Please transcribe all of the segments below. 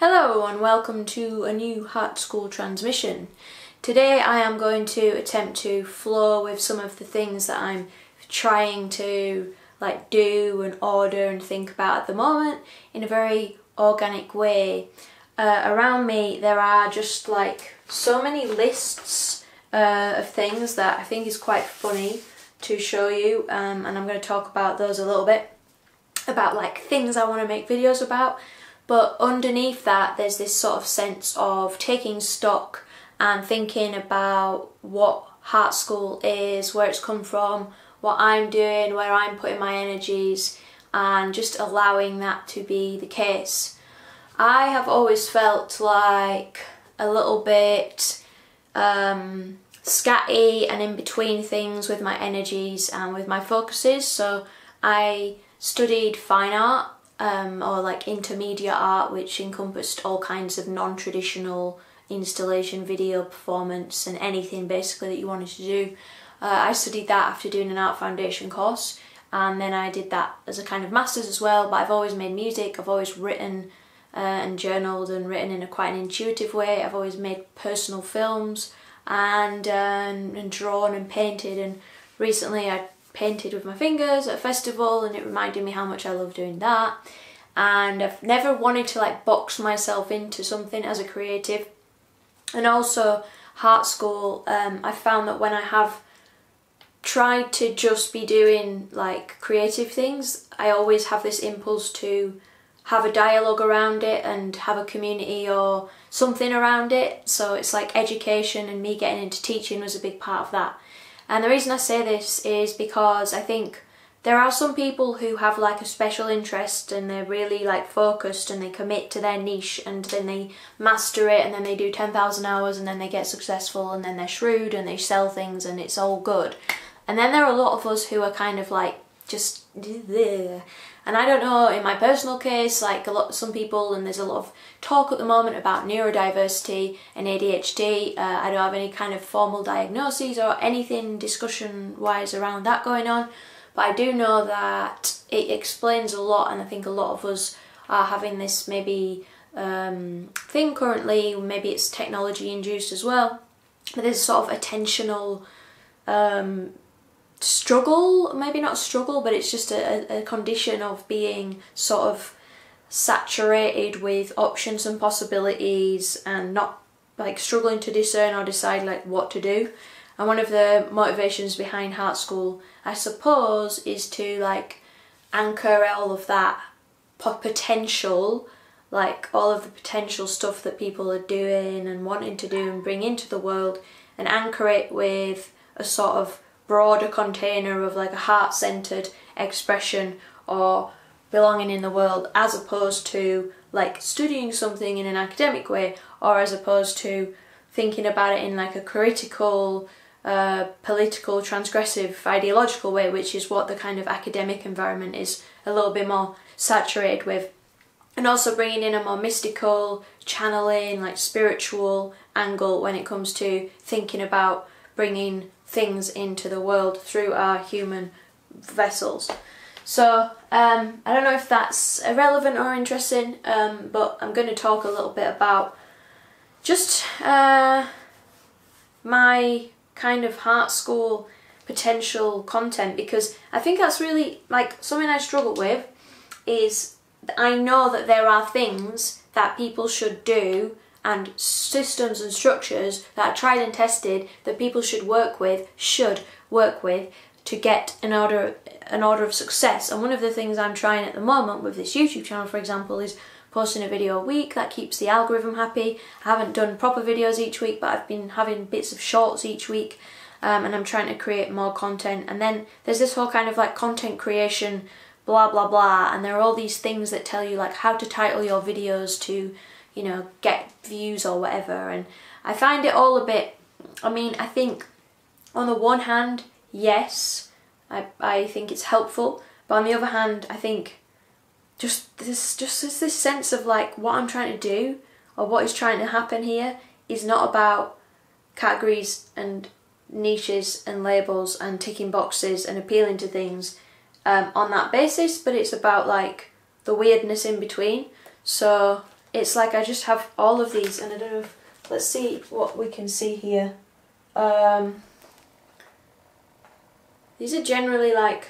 Hello and welcome to a new Heart School transmission. Today I am going to attempt to flow with some of the things that I'm trying to do and order and think about at the moment in a very organic way. Around me there are just so many lists of things that I think is quite funny to show you, and I'm going to talk about those a little bit, about things I want to make videos about. But underneath that there's this sort of sense of taking stock and thinking about what Heart School is, where it's come from, what I'm doing, where I'm putting my energies, and just allowing that to be the case. I have always felt like a little bit scatty and in between things with my energies and with my focuses. So I studied fine art, or intermediate art, which encompassed all kinds of non-traditional installation, video performance and anything basically that you wanted to do. I studied that after doing an art foundation course, and then I did that as a kind of master's as well. But I've always made music, I've always written and journaled and written in quite an intuitive way. I've always made personal films and drawn and painted, and recently I painted with my fingers at a festival and it reminded me how much I love doing that. And I've never wanted to box myself into something as a creative. And also Heart School, I found that when I have tried to just be doing creative things, I always have this impulse to have a dialogue around it and have a community or something around it. So it's education, and me getting into teaching was a big part of that. And the reason I say this is because I think there are some people who have a special interest and they're really focused and they commit to their niche and then they master it and then they do 10,000 hours and then they get successful and then they're shrewd and they sell things and it's all good. And then there are a lot of us who are kind of just bleh. And I don't know, in my personal case, some people, and there's a lot of talk at the moment about neurodiversity and ADHD. I don't have any kind of formal diagnoses or anything discussion-wise around that going on, but I do know that it explains a lot, and I think a lot of us are having this maybe thing currently. Maybe it's technology-induced as well, but there's sort of attentional struggle, maybe not struggle, but it's just a condition of being sort of saturated with options and possibilities and not struggling to discern or decide what to do. And one of the motivations behind Heart School, I suppose, is to anchor all of that potential, all of the potential stuff that people are doing and wanting to do and bring into the world, and anchor it with a sort of broader container of a heart-centered expression or belonging in the world, as opposed to studying something in an academic way, or as opposed to thinking about it in a critical, political, transgressive, ideological way, which is what the kind of academic environment is a little bit more saturated with. And also bringing in a more mystical, channeling, spiritual angle when it comes to thinking about bringing things into the world through our human vessels. So I don't know if that's relevant or interesting, but I'm going to talk a little bit about just my kind of Heart School potential content, because I think that's really something I struggle with. Is I know that there are things that people should do and systems and structures that are tried and tested that people should work with to get an order of success. And one of the things I'm trying at the moment with this YouTube channel, for example, is posting a video a week. That keeps the algorithm happy. I haven't done proper videos each week, but I've been having bits of shorts each week, and I'm trying to create more content. And then there's this whole kind of content creation blah blah blah, and there are all these things that tell you how to title your videos to get views or whatever. And I find it all a bit, I think on the one hand, yes, I think it's helpful, but on the other hand, I think just this sense of what I'm trying to do or what is trying to happen here is not about categories and niches and labels and ticking boxes and appealing to things on that basis, but it's about the weirdness in between. So it's like I just have all of these, and I don't know if, let's see what we can see here. These are generally like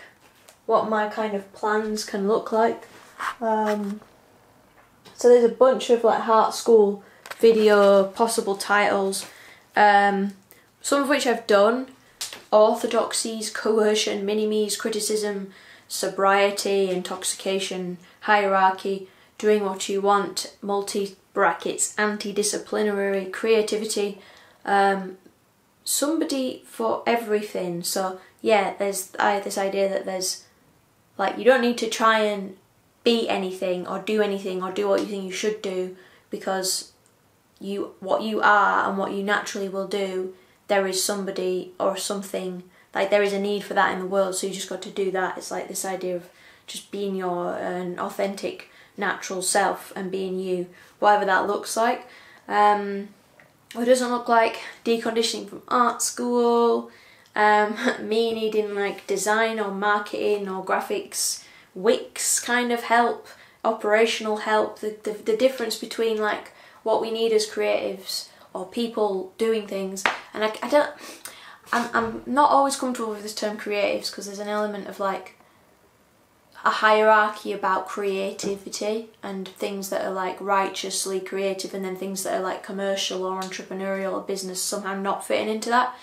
what my kind of plans can look like. So there's a bunch of like Heart School video possible titles, some of which I've done: orthodoxies, coercion, mini-me's, criticism, sobriety, intoxication, hierarchy, doing what you want, multi-brackets, anti-disciplinary, creativity, somebody for everything. So yeah, there's this idea that there's like, you don't need to try and be anything or do anything or do what you think you should do, because what you are and what you naturally will do, there is somebody or something, like there is a need for that in the world, so you just got to do that. It's like this idea of just being your authentic natural self and being you, whatever that looks like. It doesn't look like deconditioning from art school, me needing like design or marketing or graphics, Wix kind of help, operational help, the difference between like what we need as creatives or people doing things. And I'm not always comfortable with this term creatives, because there's an element of like a hierarchy about creativity and things that are like righteously creative, and then things that are like commercial or entrepreneurial or business somehow not fitting into that.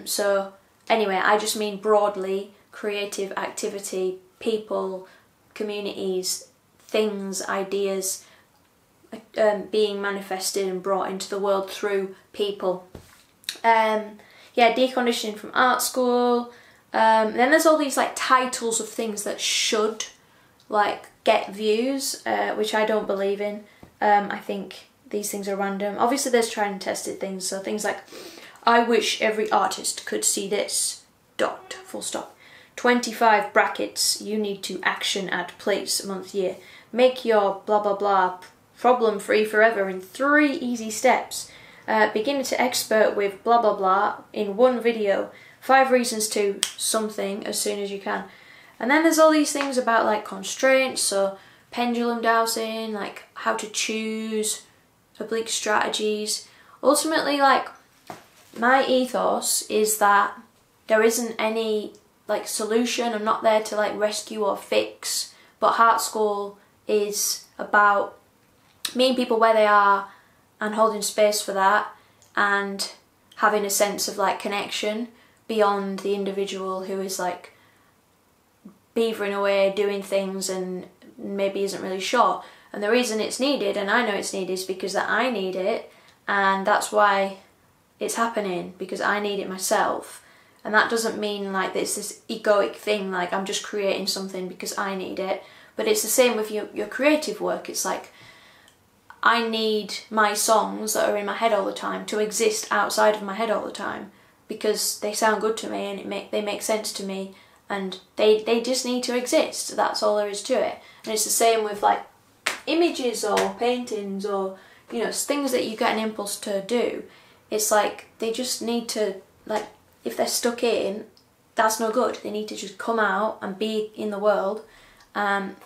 So anyway, I just mean broadly creative activity, people, communities, things, ideas, being manifested and brought into the world through people. Yeah, deconditioning from art school. Then there's all these like titles of things that should like get views, which I don't believe in. I think these things are random. Obviously there's tried and tested things, so things like, I wish every artist could see this, dot, full stop. 25 brackets, you need to action add place, month, year. Make your blah blah blah problem free forever in 3 easy steps. Beginner to expert with blah blah blah in 1 video. 5 reasons to something as soon as you can. And then there's all these things about like constraints, so pendulum dowsing, like how to choose, oblique strategies. Ultimately, like, my ethos is that there isn't any like solution. I'm not there to like rescue or fix, but Heart School is about meeting people where they are and holding space for that, and having a sense of like connection beyond the individual who is like beavering away doing things and maybe isn't really sure. And the reason it's needed, and I know it's needed, is because that I need it, and that's why it's happening, because I need it myself. And that doesn't mean like it's this egoic thing, like I'm just creating something because I need it. But it's the same with your creative work. It's like, I need my songs that are in my head all the time to exist outside of my head all the time, because they sound good to me and they make sense to me, and they just need to exist. That's all there is to it. And it's the same with like images or paintings or, you know, things that you get an impulse to do. It's like they just need to, like, if they're stuck in, that's no good. They need to just come out and be in the world, and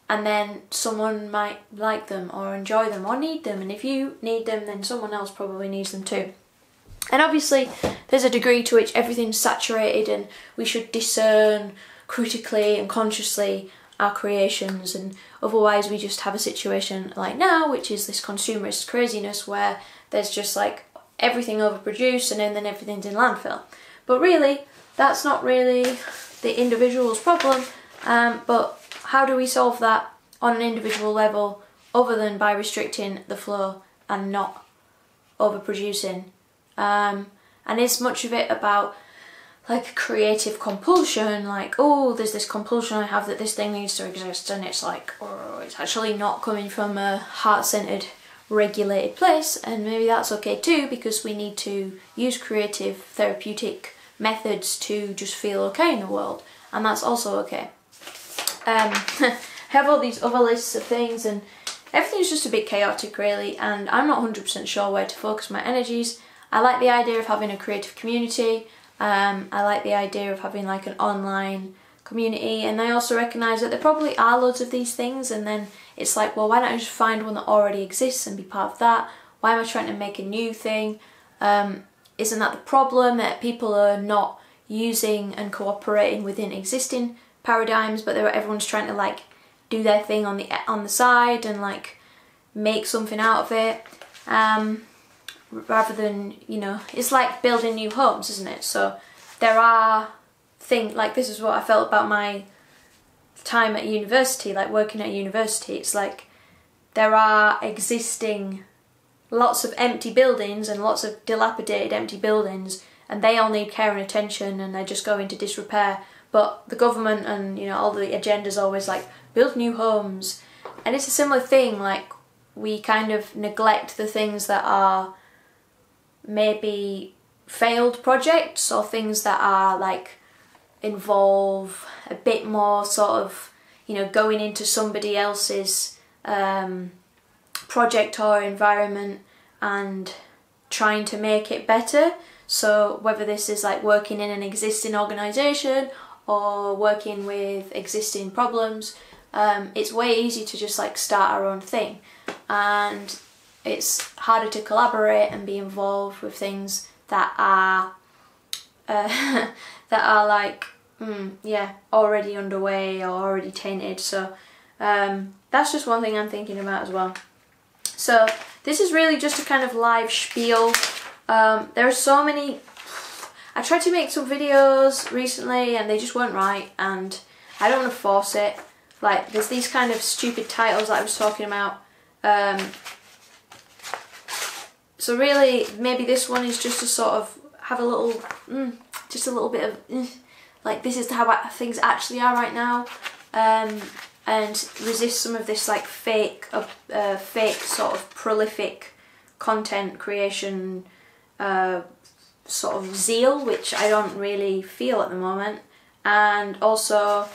then someone might like them or enjoy them or need them. And if you need them, then someone else probably needs them too. And obviously there's a degree to which everything's saturated, and we should discern critically and consciously our creations, and otherwise we just have a situation like now, which is this consumerist craziness where there's just like everything overproduced and then everything's in landfill. But really, that's not really the individual's problem, but how do we solve that on an individual level other than by restricting the flow and not overproducing? And is much of it about like creative compulsion, like, oh, there's this compulsion I have that this thing needs to exist, and it's like, oh, it's actually not coming from a heart-centered, regulated place, and maybe that's okay too, because we need to use creative therapeutic methods to just feel okay in the world, and that's also okay. I have all these other lists of things, and everything's just a bit chaotic really, and I'm not 100% sure where to focus my energies. I like the idea of having a creative community. I like the idea of having like an online community, and I also recognise that there probably are loads of these things, and then it's like, well, why don't I just find one that already exists and be part of that? Why am I trying to make a new thing? Isn't that the problem, that people are not using and cooperating within existing paradigms, but everyone's trying to like do their thing on the side and like make something out of it, rather than, you know, it's like building new homes, isn't it? So there are things like, this is what I felt about my time at university, like working at university. It's like there are existing lots of empty buildings and lots of dilapidated empty buildings, and they all need care and attention, and they just go into disrepair. But the government and, you know, all the agendas always like build new homes, and it's a similar thing. Like, we kind of neglect the things that are maybe failed projects, or things that are like involve a bit more sort of, you know, going into somebody else's project or environment and trying to make it better. So whether this is like working in an existing organisation or working with existing problems, it's way easier to just like start our own thing, and it's harder to collaborate and be involved with things that are that are like yeah, already underway or already tainted. So that's just one thing I'm thinking about as well. So this is really just a kind of live spiel. There are so many. I tried to make some videos recently and they just weren't right, and I don't want to force it. Like, there's these kind of stupid titles that I was talking about. So really, maybe this one is just to sort of have a little, just a little bit of, like, this is how things actually are right now, and resist some of this like fake sort of prolific content creation sort of zeal, which I don't really feel at the moment. And also,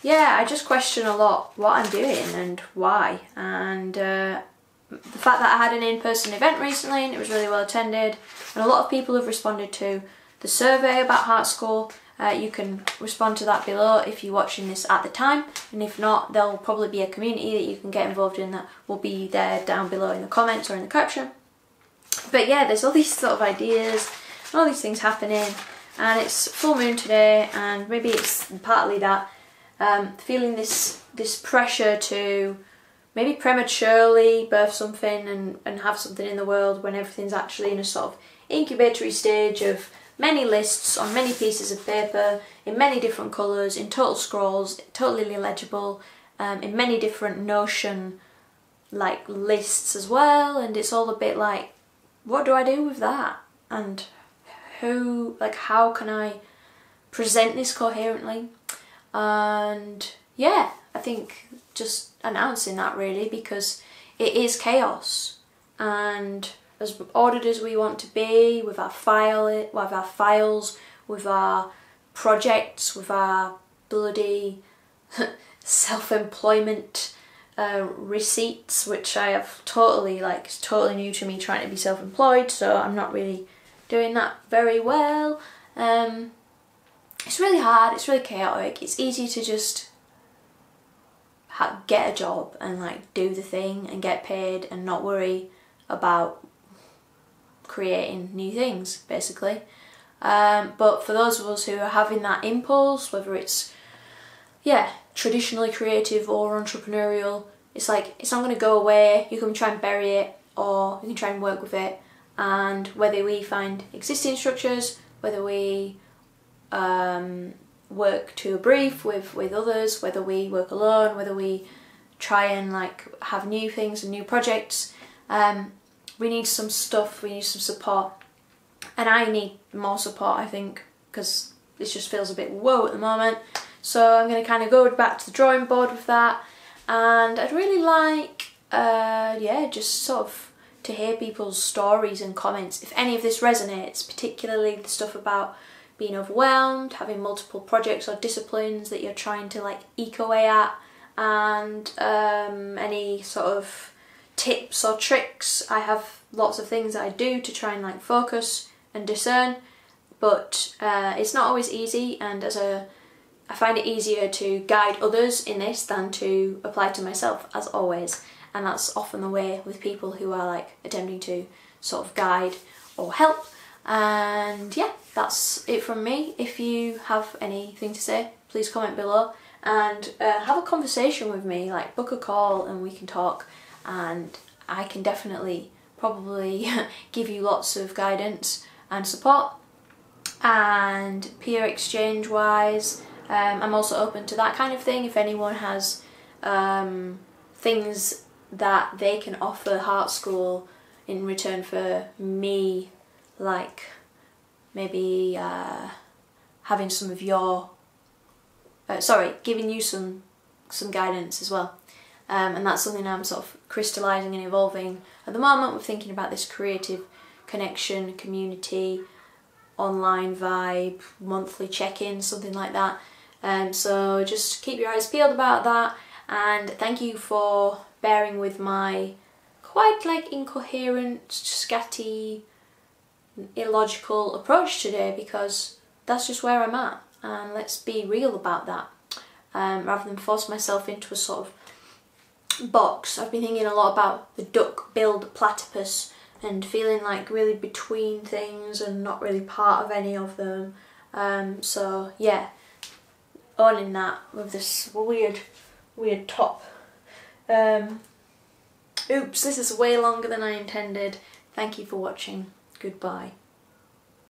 yeah, I just question a lot what I'm doing and why. And the fact that I had an in-person event recently and it was really well attended, and a lot of people have responded to the survey about Heart School. You can respond to that below if you're watching this at the time, and if not, there'll probably be a community that you can get involved in that will be there down below in the comments or in the caption. But yeah, there's all these sort of ideas, all these things happening, and it's full moon today, and maybe it's partly that, feeling this pressure to maybe prematurely birth something and have something in the world when everything's actually in a sort of incubatory stage of many lists on many pieces of paper, in many different colours, in total scrolls, totally illegible, in many different Notion like lists as well, and it's all a bit like, what do I do with that? And how can I present this coherently? And yeah, I think just announcing that really, because it is chaos, and as ordered as we want to be with our files, with our projects, with our bloody self-employment receipts, which I have totally, like, it's totally new to me trying to be self-employed, so I'm not really doing that very well. It's really hard, it's really chaotic. It's easy to just get a job and like do the thing and get paid and not worry about creating new things, basically. But for those of us who are having that impulse, whether it's, yeah, traditionally creative or entrepreneurial, it's like, it's not going to go away. You can try and bury it, or you can try and work with it. And whether we find existing structures, whether we work to a brief with others, whether we work alone, whether we try and like have new things and new projects, we need some stuff, we need some support. And I need more support, I think, because this just feels a bit whoa at the moment. So I'm going to kind of go back to the drawing board with that, and I'd really like, yeah, just sort of to hear people's stories and comments. If any of this resonates, particularly the stuff about being overwhelmed, having multiple projects or disciplines that you're trying to like eke away at, and any sort of tips or tricks. I have lots of things that I do to try and like focus and discern, but it's not always easy, and as a I find it easier to guide others in this than to apply to myself, as always. And that's often the way with people who are like attempting to sort of guide or help. And yeah, that's it from me. If you have anything to say, please comment below and have a conversation with me, like book a call and we can talk, and I can definitely probably give you lots of guidance and support. And peer exchange wise, I'm also open to that kind of thing. If anyone has things that they can offer Heart School in return for me, like maybe having some of your, giving you some guidance as well. And that's something I'm sort of crystallising and evolving at the moment. We're thinking about this creative connection, community, online vibe, monthly check-in, something like that. So just keep your eyes peeled about that, and thank you for bearing with my quite like incoherent, scatty, illogical approach today, because that's just where I'm at, and let's be real about that, rather than force myself into a sort of box. I've been thinking a lot about the duck-billed platypus and feeling like really between things and not really part of any of them. So yeah, owning that with this weird top. Oops, this is way longer than I intended. Thank you for watching. Goodbye.